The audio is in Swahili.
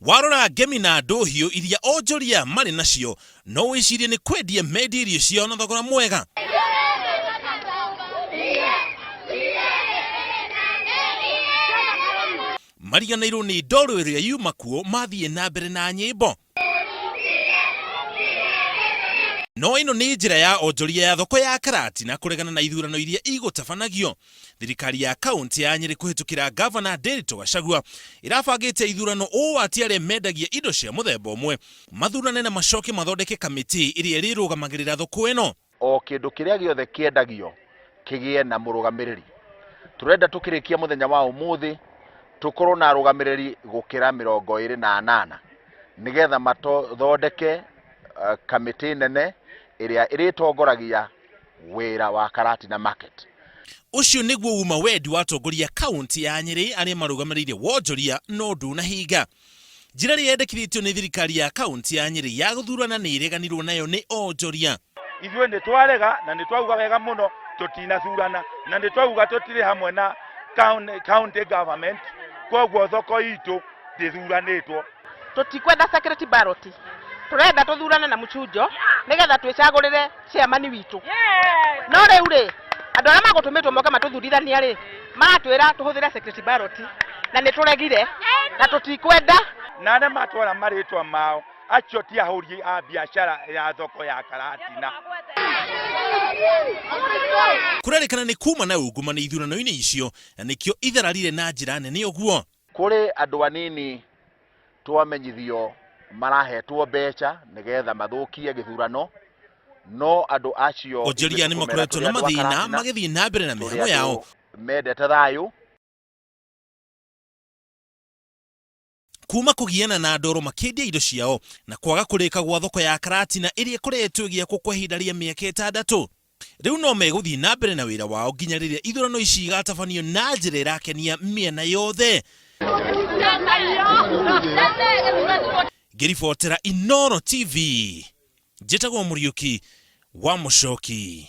Warora ngemi na ndohio iria onjoria mari nacio no wicirie ni kwendia media irio ciao na thogora mwega. Mariganĩirwo nĩ ndoro ĩrĩa yuma kuo mathiĩ na mbere na nyĩmbo. No ĩno nĩ njĩra ya onjoria ya thoko ya Karati na kũregana na ithurano iria igũtabanagio. Thirikari ya kaunti ya Nyeri kũhĩtũkĩra Governor Nderitu Gachagua irabangĩte ithurano ũũ atĩ arĩa mendagia indo cia mũthemba ũmwe mathurane na macoke mathondeke kamĩtĩ ĩrĩa ĩrĩrũgamagĩrĩra thoko ĩno. O kĩndũ kĩrĩa gĩothe kĩendagio kĩgĩe na mũrũgamĩrĩri. Turenda tukĩrĩkia mũthenya wa ũmũthĩ tukorwo na arũgamĩrĩri gũkĩra 28 nigetha mathondeke kamĩtĩ nene ĩrĩa ĩrĩtongoragia wĩra wa Karati na market. Ucio nĩguo uma wendi wa atongoria kaunti ya Nyeri arĩa marũgamĩrĩire wonjoria no ndunahinga. Njĩra ĩrĩa yendekithĩtio nĩ thirikari ya kaunti ya Nyeri ya gũthurana nĩ ĩreganirwo nayo nĩ onjoria. Ithuĩ nĩ twarega na nĩ twauga wega mũno tũtinathurana na nĩ twauga tũtirĩ hamwe na county government, koguo thoko itũ ndĩthuranĩtwo. Tũtikwenda security ballot. Turenda tuthurane na muchunjo nigetha twicagurire chairman witu. No riu ri andu arĩa magũtũmĩtwo moke matuthurithania ri maratwĩra tuhũthĩre security ballot na nĩ turegire na tutikwenda. Na arĩa matwara marĩtwa mao acio ti ahũri a biacara ya thoko ya Karatina. Kũrerĩkana nĩ kuma na ungumania ithurano-inĩ icio na nĩkĩo ithararire na njĩra nene ũguo. Kũrĩ andũ anini twamenyithio marahetwo mbeca nigetha mathũkie gĩthurano, no andũ acio onjoria nĩ makoretwo na mathĩna magĩthiĩ na mbere na mĩhang'o yao. Mendete thayũ. Kuma kũgiana na ndoro makĩendia indo ciao na kwaga kũrĩka gwa thoko ya Karatina ĩrĩa ĩkoretwo ĩgĩakwo kwa ihinda rĩa mĩaka 6. Rĩu no megũthiĩ na mbere na wĩra wao nginya rĩrĩa ithurano ici igatabanio na njĩra ĩrakenia mĩena yothe. Ngĩribotera Inooro TV, njĩtagwo Mũriũki wa Mũcoki.